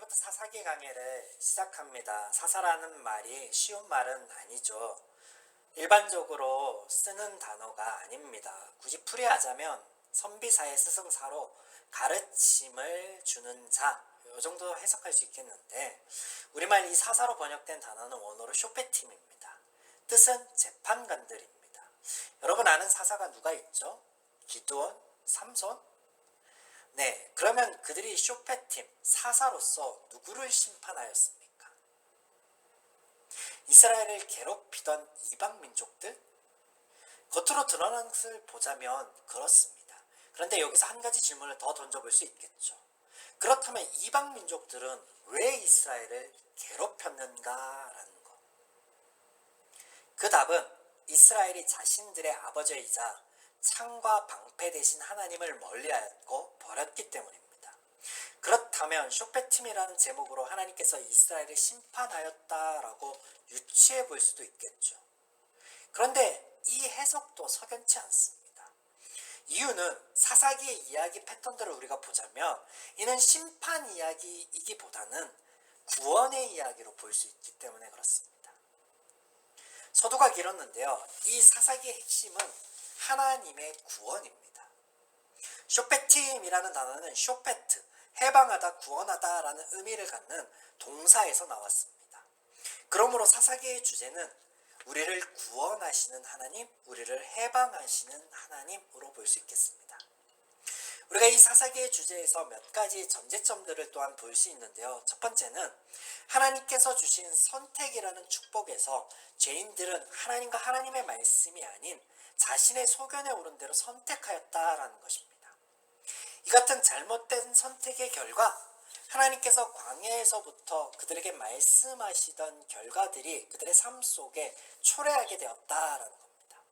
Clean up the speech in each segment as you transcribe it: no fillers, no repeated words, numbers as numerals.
이제부터 사사기 강해를 시작합니다. 사사라는 말이 쉬운 말은 아니죠. 일반적으로 쓰는 단어가 아닙니다. 굳이 풀이하자면 선비사의 스승사로 가르침을 주는 자, 이 정도 해석할 수 있겠는데, 우리말 이 사사로 번역된 단어는 원어로 쇼페팀입니다. 뜻은 재판관들입니다. 여러분 아는 사사가 누가 있죠? 기드온, 삼손? 네, 그러면 그들이 쇼페팀, 사사로서 누구를 심판하였습니까? 이스라엘을 괴롭히던 이방 민족들? 겉으로 드러난 것을 보자면 그렇습니다. 그런데 여기서 한 가지 질문을 더 던져볼 수 있겠죠. 그렇다면 이방 민족들은 왜 이스라엘을 괴롭혔는가라는 것. 그 답은 이스라엘이 자신들의 아버지이자 창과 방패 대신 하나님을 멀리하였고 버렸기 때문입니다. 그렇다면 쇼페팀이라는 제목으로 하나님께서 이스라엘을 심판하였다라고 유추해 볼 수도 있겠죠. 그런데 이 해석도 석연치 않습니다. 이유는 사사기의 이야기 패턴들을 우리가 보자면 이는 심판 이야기이기보다는 구원의 이야기로 볼 수 있기 때문에 그렇습니다. 서두가 길었는데요. 이 사사기의 핵심은 하나님의 구원입니다. 쇼페팀이라는 단어는 쇼페트, 해방하다, 구원하다 라는 의미를 갖는 동사에서 나왔습니다. 그러므로 사사기의 주제는 우리를 구원하시는 하나님, 우리를 해방하시는 하나님으로 볼 수 있겠습니다. 우리가 이 사사기의 주제에서 몇 가지 전제점들을 또한 볼 수 있는데요. 첫 번째는 하나님께서 주신 선택이라는 축복에서 죄인들은 하나님과 하나님의 말씀이 아닌 자신의 소견에 오른 대로 선택하였다라는 것입니다. 이 같은 잘못된 선택의 결과 하나님께서 광야에서부터 그들에게 말씀하시던 결과들이 그들의 삶 속에 초래하게 되었다라는 겁니다.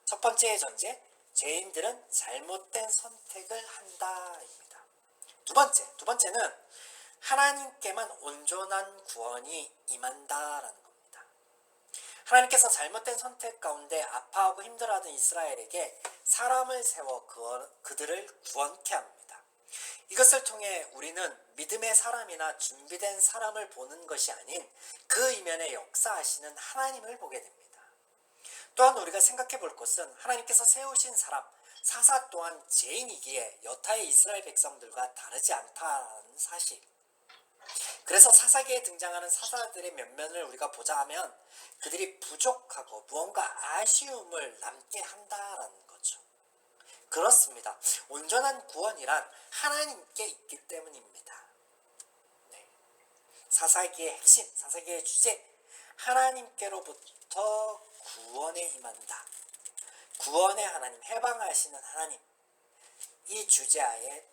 첫 번째의 전제, 죄인들은 잘못된 선택을 한다입니다. 두 번째는 하나님께만 온전한 구원이 임한다라는 겁니다. 하나님께서 잘못된 선택 가운데 아파하고 힘들어하는 이스라엘에게 사람을 세워 그들을 구원케 합니다. 이것을 통해 우리는 믿음의 사람이나 준비된 사람을 보는 것이 아닌 그 이면에 역사하시는 하나님을 보게 됩니다. 또한 우리가 생각해 볼 것은 하나님께서 세우신 사람, 사사 또한 죄인이기에 여타의 이스라엘 백성들과 다르지 않다는 사실. 그래서 사사기에 등장하는 사사들의 면면을 우리가 보자 하면 그들이 부족하고 무언가 아쉬움을 남게 한다라는 거죠. 그렇습니다. 온전한 구원이란 하나님께 있기 때문입니다. 네. 사사기의 핵심, 사사기의 주제, 하나님께로부터 구원에 임한다. 구원의 하나님, 해방하시는 하나님. 이 주제 안에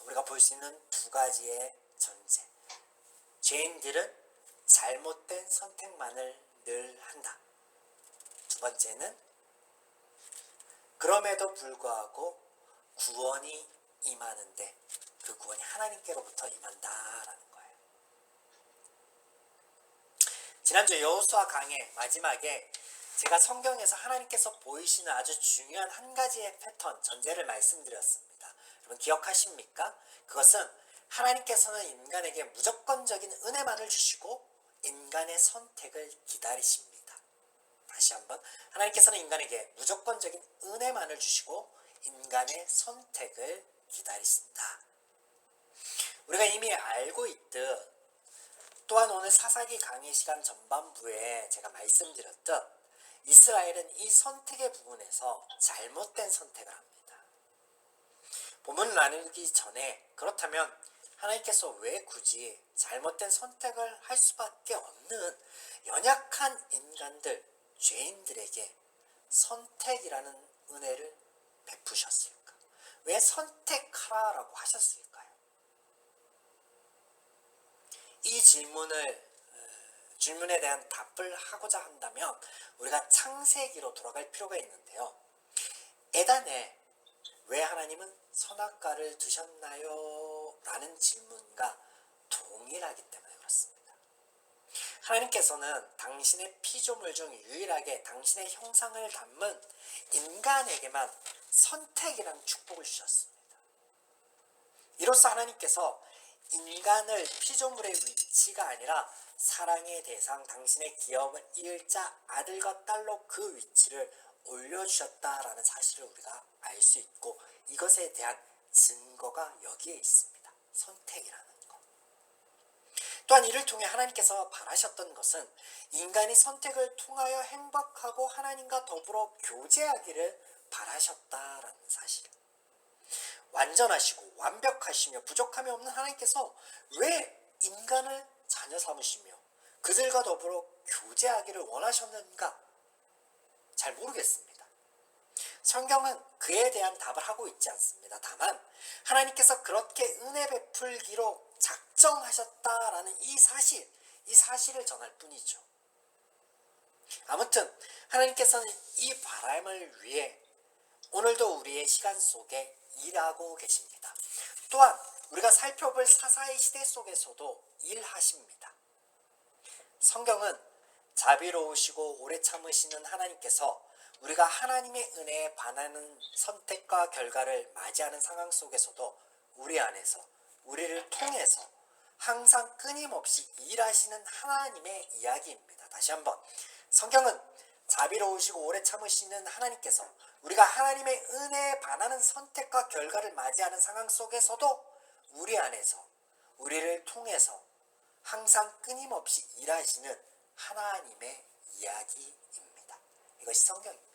우리가 볼 수 있는 두 가지의 전제. 죄인들은 잘못된 선택만을 늘 한다. 두 번째는 그럼에도 불구하고 구원이 임하는데 그 구원이 하나님께로부터 임한다라는 거예요. 지난주 여호수아 강의 마지막에 제가 성경에서 하나님께서 보이시는 아주 중요한 한 가지의 패턴, 전제를 말씀드렸습니다. 여러분 기억하십니까? 그것은 하나님께서는 인간에게 무조건적인 은혜만을 주시고 인간의 선택을 기다리십니다. 다시 한번, 하나님께서는 인간에게 무조건적인 은혜만을 주시고 인간의 선택을 기다리신다. 우리가 이미 알고 있듯 또한 오늘 사사기 강의 시간 전반부에 제가 말씀드렸듯 이스라엘은 이 선택의 부분에서 잘못된 선택을 합니다. 본문을 나누기 전에 그렇다면 하나님께서 왜 굳이 잘못된 선택을 할 수밖에 없는 연약한 인간들, 죄인들에게 선택이라는 은혜를 베푸셨을까? 왜 선택하라라고 하셨을까요? 이 질문에 대한 답을 하고자 한다면 우리가 창세기로 돌아갈 필요가 있는데요. 에덴에 왜 하나님은 선악과를 두셨나요? 라는 질문과 동일하기 때문에 그렇습니다. 하나님께서는 당신의 피조물 중 유일하게 당신의 형상을 담은 인간에게만 선택이라는 축복을 주셨습니다. 이로써 하나님께서 인간을 피조물의 위치가 아니라 사랑의 대상, 당신의 기업을 이을 자 아들과 딸로 그 위치를 올려주셨다라는 사실을 우리가 알 수 있고, 이것에 대한 증거가 여기에 있습니다. 선택이라는 것. 또한 이를 통해 하나님께서 바라셨던 것은 인간이 선택을 통하여 행복하고 하나님과 더불어 교제하기를 바라셨다라는 사실. 완전하시고 완벽하시며 부족함이 없는 하나님께서 왜 인간을 자녀 삼으시며 그들과 더불어 교제하기를 원하셨는가? 잘 모르겠습니다. 성경은 그에 대한 답을 하고 있지 않습니다. 다만 하나님께서 그렇게 은혜 베풀기로 작정하셨다라는 이 사실을 전할 뿐이죠. 아무튼 하나님께서는 이 바람을 위해 오늘도 우리의 시간 속에 일하고 계십니다. 또한 우리가 살펴볼 사사의 시대 속에서도 일하십니다. 성경은 자비로우시고 오래 참으시는 하나님께서 우리가 하나님의 은혜에 반하는 선택과 결과를 맞이하는 상황 속에서도 우리 안에서, 우리를 통해서 항상 끊임없이 일하시는 하나님의 이야기입니다. 다시 한번, 성경은 자비로우시고 오래 참으시는 하나님께서 우리가 하나님의 은혜에 반하는 선택과 결과를 맞이하는 상황 속에서도 우리 안에서, 우리를 통해서 항상 끊임없이 일하시는 하나님의 이야기입니다. 이것이 성경입니다.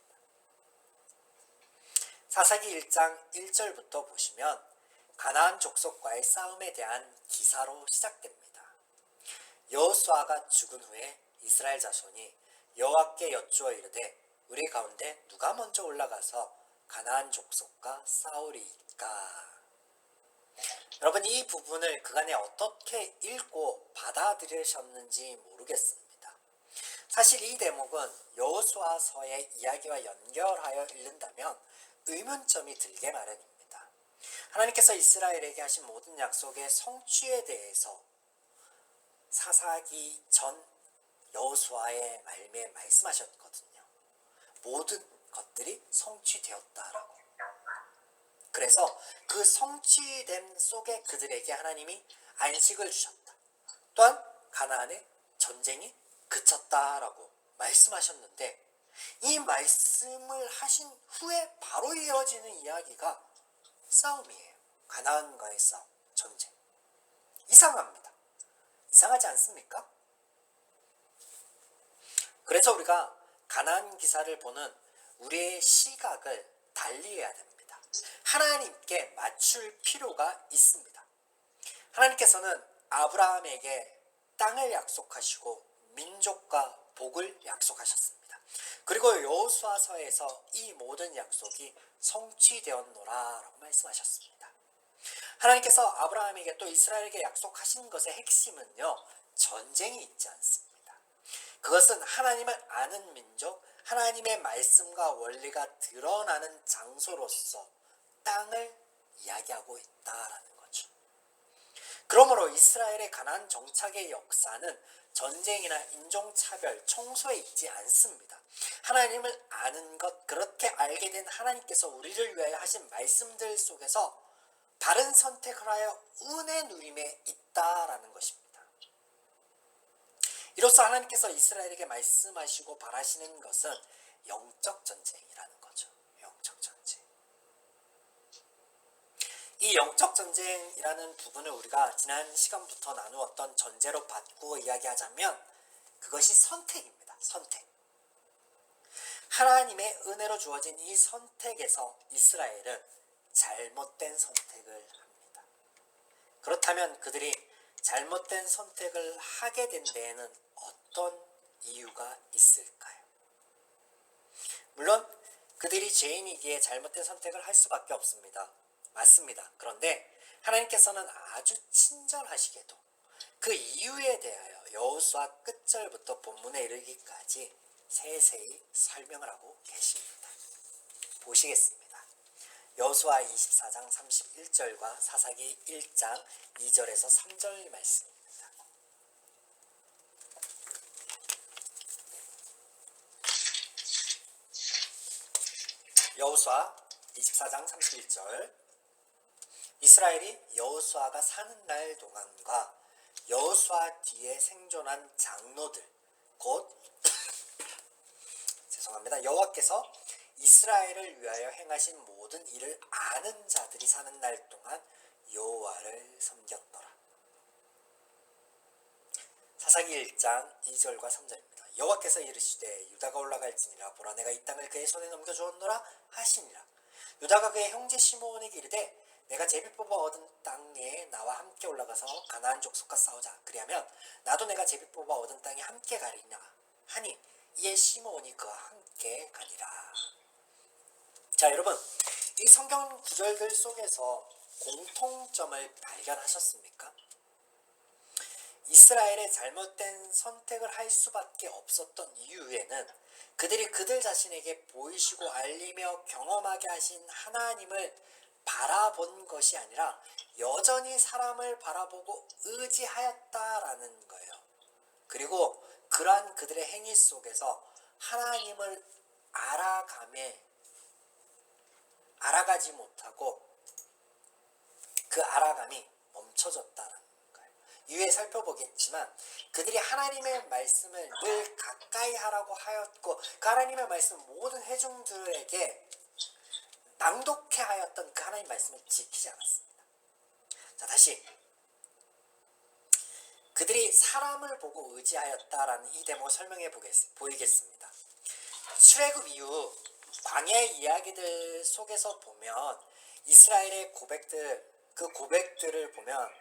사사기 1장 1절부터 보시면 가나안 족속과의 싸움에 대한 기사로 시작됩니다. 여호수아가 죽은 후에 이스라엘 자손이 여호와께 여쭈어 이르되 우리 가운데 누가 먼저 올라가서 가나안 족속과 싸우리이까? 여러분, 이 부분을 그간에 어떻게 읽고 받아들이셨는지 모르겠습니다. 사실 이 대목은 여호수아서의 이야기와 연결하여 읽는다면 의문점이 들게 마련입니다. 하나님께서 이스라엘에게 하신 모든 약속의 성취에 대해서 사사기 전 여호수아의 말미에 말씀하셨거든요. 모든 것들이 성취되었다라고. 그래서 그 성취됨 속에 그들에게 하나님이 안식을 주셨다. 또한 가나안의 전쟁이 그쳤다라고 말씀하셨는데, 이 말씀을 하신 후에 바로 이어지는 이야기가 싸움이에요. 가나안과의 싸움, 전쟁. 이상합니다. 이상하지 않습니까? 그래서 우리가 가나안 기사를 보는 우리의 시각을 달리해야 됩니다. 하나님께 맞출 필요가 있습니다. 하나님께서는 아브라함에게 땅을 약속하시고 민족과 복을 약속하셨습니다. 그리고 여호수아서에서 이 모든 약속이 성취되었노라 라고 말씀하셨습니다. 하나님께서 아브라함에게 또 이스라엘에게 약속하신 것의 핵심은요, 전쟁이 있지 않습니다. 그것은 하나님을 아는 민족, 하나님의 말씀과 원리가 드러나는 장소로서 땅을 이야기하고 있다라는 거죠. 그러므로 이스라엘의 가나안 정착의 역사는 전쟁이나 인종차별, 청소에 있지 않습니다. 하나님을 아는 것, 그렇게 알게 된 하나님께서 우리를 위하여 하신 말씀들 속에서 바른 선택을 하여 은혜 누림에 있다라는 것입니다. 이로써 하나님께서 이스라엘에게 말씀하시고 바라시는 것은 영적 전쟁이라는 거죠. 영적 전쟁. 이 영적 전쟁이라는 부분을 우리가 지난 시간부터 나누었던 전제로 바꾸어 이야기하자면 그것이 선택입니다. 선택. 하나님의 은혜로 주어진 이 선택에서 이스라엘은 잘못된 선택을 합니다. 그렇다면 그들이 잘못된 선택을 하게 된 데에는 어떤 이유가 있을까요? 물론 그들이 죄인이기에 잘못된 선택을 할 수밖에 없습니다. 맞습니다. 그런데 하나님께서는 아주 친절하시게도 그 이유에 대하여 여호수아 끝절부터 본문에 이르기까지 세세히 설명을 하고 계십니다. 보시겠습니다. 여호수아 24장 31절과 사사기 1장 2절에서 3절 말씀입니다. 여호수아 24장 31절 이스라엘이 여호수아가 사는 날 동안과 여호수아 뒤에 생존한 장로들, 곧 죄송합니다. 여호와께서 이스라엘을 위하여 행하신 모든 일을 아는 자들이 사는 날 동안 여호와를 섬겼더라. 사사기 1장 2절과 3절입니다. 여호와께서 이르시되 유다가 올라갈지니라 보라 내가 이 땅을 그의 손에 넘겨주었노라 하시니라. 유다가 그의 형제 시므온에게 이르되 내가 제비 뽑아 얻은 땅에 나와 함께 올라가서 가나안 족속과 싸우자. 그리하면 나도 내가 제비 뽑아 얻은 땅에 함께 가리라 하니 이에 시므온이 그와 함께 가니라. 자, 여러분, 이 성경 구절들 속에서 공통점을 발견하셨습니까? 이스라엘의 잘못된 선택을 할 수밖에 없었던 이유에는 그들이 그들 자신에게 보이시고 알리며 경험하게 하신 하나님을 바라본 것이 아니라 여전히 사람을 바라보고 의지하였다라는 거예요. 그리고 그러한 그들의 행위 속에서 하나님을 알아가지 못하고 그 알아감이 멈춰졌다는 거예요. 이후에 살펴보겠지만 그들이 하나님의 말씀을 늘 가까이 하라고 하였고 그 하나님의 말씀 모든 회중들에게 낭독해 하였던 그 하나님의 말씀을 지키지 않았습니다. 자, 다시 그들이 사람을 보고 의지하였다라는 이 대목을 설명해 보이겠습니다. 출애굽 이후 광야 이야기들 속에서 보면 이스라엘의 고백들, 그 고백들을 보면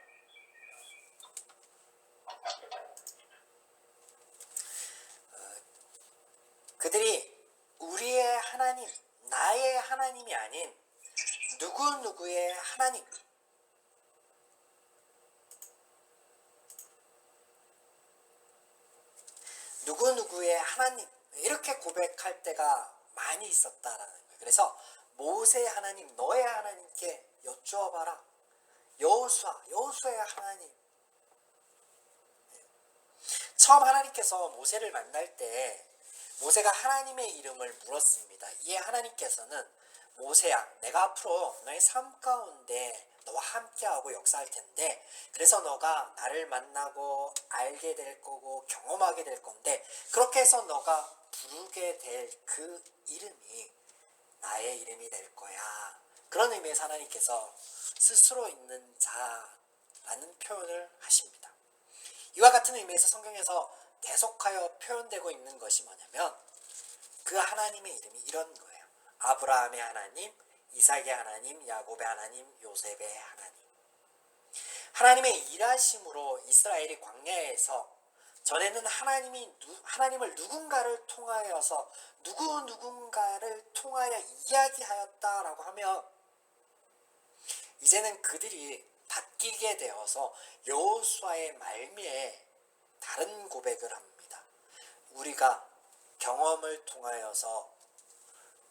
그들이 우리의 하나님, 나의 하나님이 아닌 누구누구의 하나님, 누구누구의 하나님 이렇게 고백할 때가 많이 있었다라는 거예요. 그래서 모세의 하나님, 너의 하나님께 여쭈어봐라. 여호수아의 하나님. 처음 하나님께서 모세를 만날 때 모세가 하나님의 이름을 물었습니다. 이에 하나님께서는 모세야, 내가 앞으로 너의 삶 가운데 너와 함께하고 역사할 텐데 그래서 너가 나를 만나고 알게 될 거고 경험하게 될 건데 그렇게 해서 너가 부르게 될 그 이름이 나의 이름이 될 거야. 그런 의미에서 하나님께서 스스로 있는 자라는 표현을 하십니다. 이와 같은 의미에서 성경에서 계속하여 표현되고 있는 것이 뭐냐면 그 하나님의 이름이 이런 거예요. 아브라함의 하나님, 이삭의 하나님, 야곱의 하나님, 요셉의 하나님. 하나님의 일하심으로 이스라엘이 광야에서 전에는 하나님을 누군가를 통하여서 누군가를 통하여 이야기하였다라고 하며 이제는 그들이 바뀌게 되어서 여호수아의 말미에 다른 고백을 합니다. 우리가 경험을 통하여서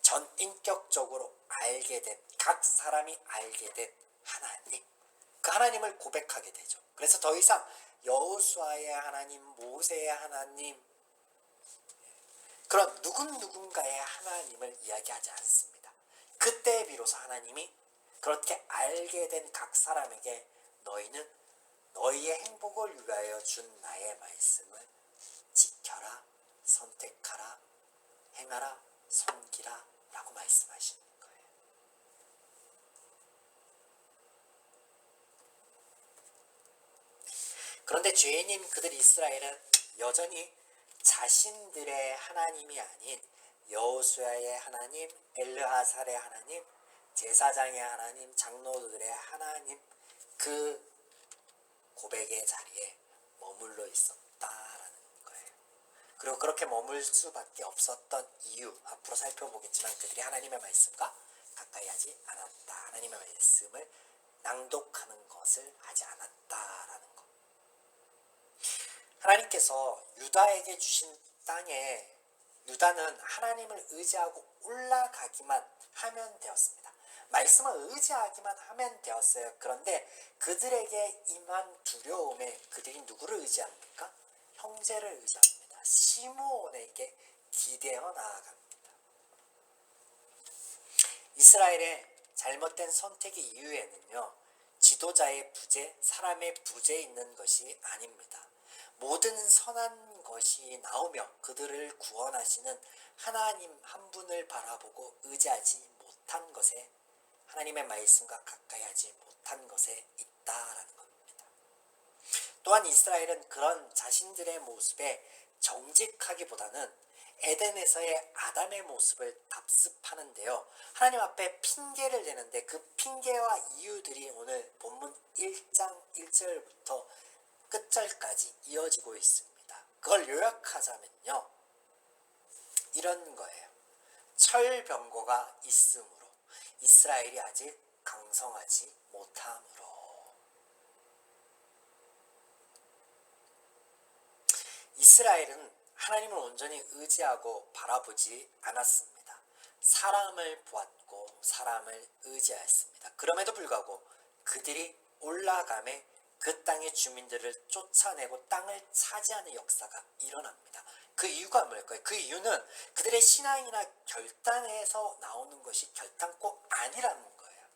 전인격적으로 알게 된, 각 사람이 알게 된 하나님, 그 하나님을 고백하게 되죠. 그래서 더 이상 여호수아의 하나님, 모세의 하나님, 그런 누군가의 하나님을 이야기하지 않습니다. 그때 비로소 하나님이 그렇게 알게 된 각 사람에게 너희는 너희의 행복을 위하여 준 나의 말씀을 지켜라, 선택하라, 행하라, 섬기라 라고 말씀하시는 거예요. 그런데 죄인인 그들 이스라엘은 여전히 자신들의 하나님이 아닌 여호수아의 하나님, 엘르하살의 하나님, 제사장의 하나님, 장로들의 하나님, 그 고백의 자리에 머물러 있었다라는 거예요. 그리고 그렇게 머물 수밖에 없었던 이유, 앞으로 살펴보겠지만 그들이 하나님의 말씀과 가까이 하지 않았다. 하나님의 말씀을 낭독하는 것을 하지 않았다라는 것. 하나님께서 유다에게 주신 땅에 유다는 하나님을 의지하고 올라가기만 하면 되었습니다. 말씀을 의지하기만 하면 되었어요. 그런데 그들에게 임한 두려움에 그들이 누구를 의지합니까? 형제를 의지합니다. 시므온에게 기대어 나아갑니다. 이스라엘의 잘못된 선택의 이유에는요, 지도자의 부재, 사람의 부재 있는 것이 아닙니다. 모든 선한 것이 나오며 그들을 구원하시는 하나님 한 분을 바라보고 의지하지 못한 것에, 하나님의 말씀과 가까이 하지 못한 것에 있다라는 겁니다. 또한 이스라엘은 그런 자신들의 모습에 정직하기보다는 에덴에서의 아담의 모습을 답습하는데요. 하나님 앞에 핑계를 내는데 그 핑계와 이유들이 오늘 본문 1장 1절부터 끝절까지 이어지고 있습니다. 그걸 요약하자면요, 이런 거예요. 철병거가 있으므로, 이스라엘이 아직 강성하지 못함으로. 이스라엘은 하나님을 온전히 의지하고 바라보지 않았습니다. 사람을 보았고 사람을 의지하였습니다. 그럼에도 불구하고 그들이 올라감에 그 땅의 주민들을 쫓아내고 땅을 차지하는 역사가 일어납니다. 그 이유가 뭘까요? 그 이유는 그들의 신앙이나 결단에서 나오는 것이 결단코 아니라는 거예요.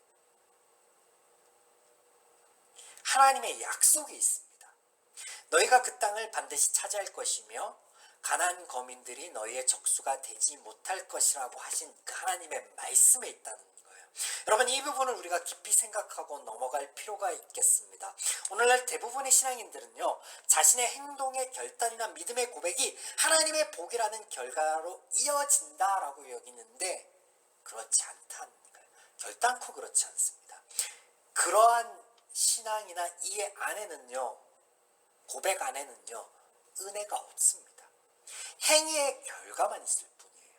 하나님의 약속이 있습니다. 너희가 그 땅을 반드시 차지할 것이며 가나안 거민들이 너희의 적수가 되지 못할 것이라고 하신 그 하나님의 말씀에 있다는 거예요. 여러분, 이 부분을 우리가 깊이 생각하고 넘어갈 필요가 있겠습니다. 오늘날 대부분의 신앙인들은요, 자신의 행동의 결단이나 믿음의 고백이 하나님의 복이라는 결과로 이어진다라고 여기는데 그렇지 않다는 거예요. 결단코 그렇지 않습니다. 그러한 신앙이나 이 안에는요, 고백 안에는요, 은혜가 없습니다. 행위의 결과만 있을 뿐이에요.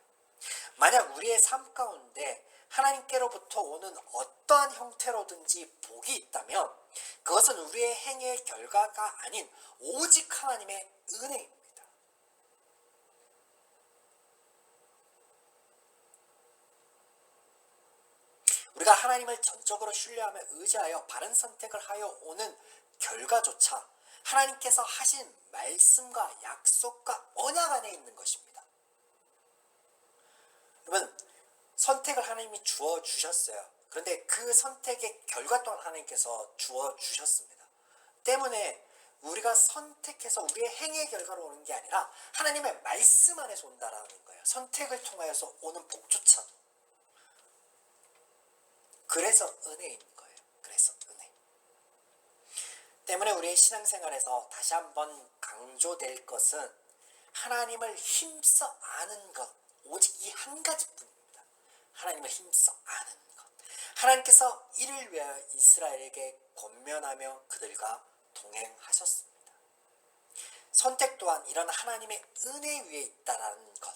만약 우리의 삶 가운데 하나님께로부터 오는 어떠한 형태로든지 복이 있다면 그것은 우리의 행위의 결과가 아닌 오직 하나님의 은혜입니다. 우리가 하나님을 전적으로 신뢰하며 의지하여 바른 선택을 하여 오는 결과조차 하나님께서 하신 말씀과 약속과 언약 안에 있는 것입니다. 여러분, 선택을 하나님이 주어 주셨어요. 그런데 그 선택의 결과 또한 하나님께서 주어 주셨습니다. 때문에 우리가 선택해서 우리의 행위의 결과로 오는 게 아니라 하나님의 말씀 안에서 온다라는 거예요. 선택을 통하여서 오는 복조차도. 그래서 은혜인 거예요. 그래서 은혜. 때문에 우리의 신앙생활에서 다시 한번 강조될 것은 하나님을 힘써 아는 것, 오직 이 한 가지뿐입니다. 하나님을 힘써 아는 것. 하나님께서 이를 위하여 이스라엘에게 권면하며 그들과 동행하셨습니다. 선택 또한 이런 하나님의 은혜 위에 있다라는 것.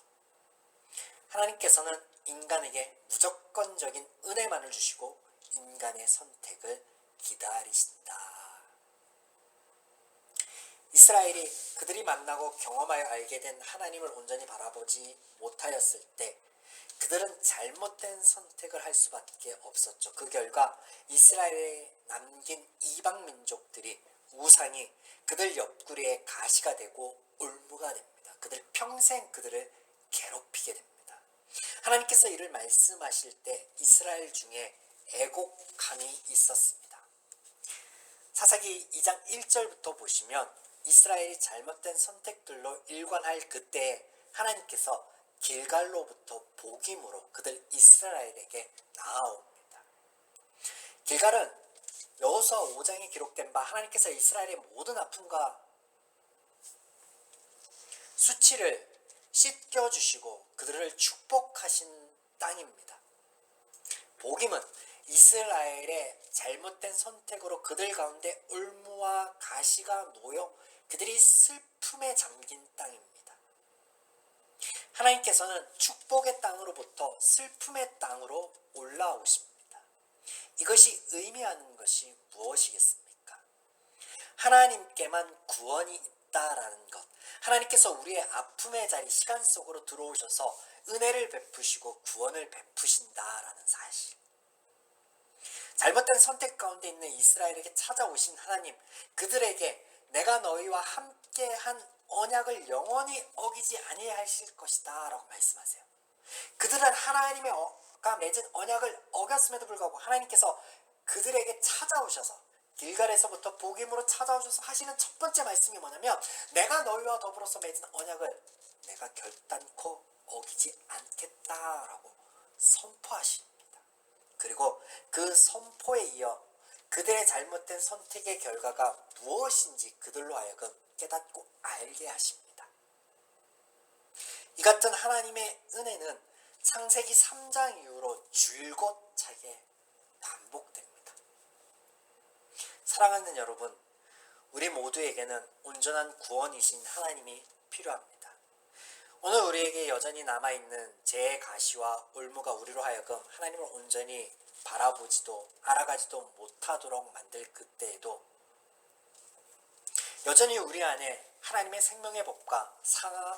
하나님께서는 인간에게 무조건적인 은혜만을 주시고 인간의 선택을 기다리신다. 이스라엘이 그들이 만나고 경험하여 알게 된 하나님을 온전히 바라보지 못하였을 때 그들은 잘못된 선택을 할 수밖에 없었죠. 그 결과 이스라엘에 남긴 이방 민족들이, 우상이 그들 옆구리에 가시가 되고 올무가 됩니다. 그들 평생 그들을 괴롭히게 됩니다. 하나님께서 이를 말씀하실 때 이스라엘 중에 애곡함이 있었습니다. 사사기 2장 1절부터 보시면 이스라엘이 잘못된 선택들로 일관할 그때에 하나님께서 길갈로부터 복임으로 그들 이스라엘에게 나아옵니다. 길갈은 여호수아 5장에 기록된 바 하나님께서 이스라엘의 모든 아픔과 수치를 씻겨주시고 그들을 축복하신 땅입니다. 복임은 이스라엘의 잘못된 선택으로 그들 가운데 올무와 가시가 놓여 그들이 슬픔에 잠긴 땅입니다. 하나님께서는 축복의 땅으로부터 슬픔의 땅으로 올라오십니다. 이것이 의미하는 것이 무엇이겠습니까? 하나님께만 구원이 있다라는 것. 하나님께서 우리의 아픔의 자리, 시간 속으로 들어오셔서 은혜를 베푸시고 구원을 베푸신다라는 사실. 잘못된 선택 가운데 있는 이스라엘에게 찾아오신 하나님, 그들에게 내가 너희와 함께한 언약을 영원히 어기지 아니하실 것이다 라고 말씀하세요. 그들은 하나님과 맺은 언약을 어겼음에도 불구하고 하나님께서 그들에게 찾아오셔서 길갈에서부터 복임으로 찾아오셔서 하시는 첫 번째 말씀이 뭐냐면 내가 너희와 더불어서 맺은 언약을 내가 결단코 어기지 않겠다라고 선포하십니다. 그리고 그 선포에 이어 그들의 잘못된 선택의 결과가 무엇인지 그들로 하여금 깨닫고 알게 하십니다. 이 같은 하나님의 은혜는 창세기 3장 이후로 줄곧차게 반복됩니다. 사랑하는 여러분, 우리 모두에게는 온전한 구원이신 하나님이 필요합니다. 오늘 우리에게 여전히 남아있는 죄의 가시와 올무가 우리로 하여금 하나님을 온전히 바라보지도 알아가지도 못하도록 만들 그때에도 여전히 우리 안에 하나님의 생명의 법과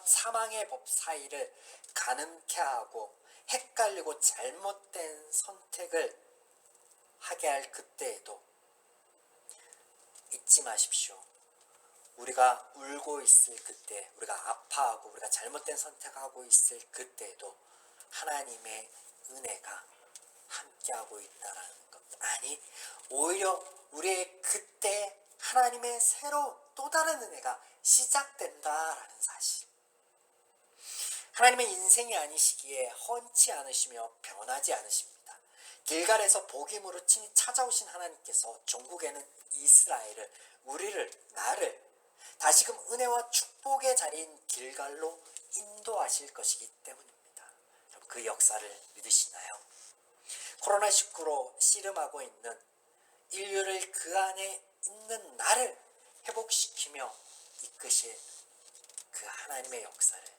사망의 법 사이를 가늠케 하고 헷갈리고 잘못된 선택을 하게 할 그때에도 잊지 마십시오. 우리가 울고 있을 그때, 우리가 아파하고 우리가 잘못된 선택하고 있을 그때에도 하나님의 은혜가 함께하고 있다는 것. 아니, 오히려 우리의 그때 하나님의 새로운 또 다른 은혜가 시작된다라는 사실. 하나님의 인생이 아니시기에 헌치 않으시며 변하지 않으십니다. 길갈에서 복임으로 친히 찾아오신 하나님께서 종국에는 이스라엘을, 우리를, 나를 다시금 은혜와 축복의 자리인 길갈로 인도하실 것이기 때문입니다. 여러분, 그 역사를 믿으시나요? 코로나19로 씨름하고 있는 인류를 그 안에 있는 나를 회복시키며 이끄실 그 하나님의 역사를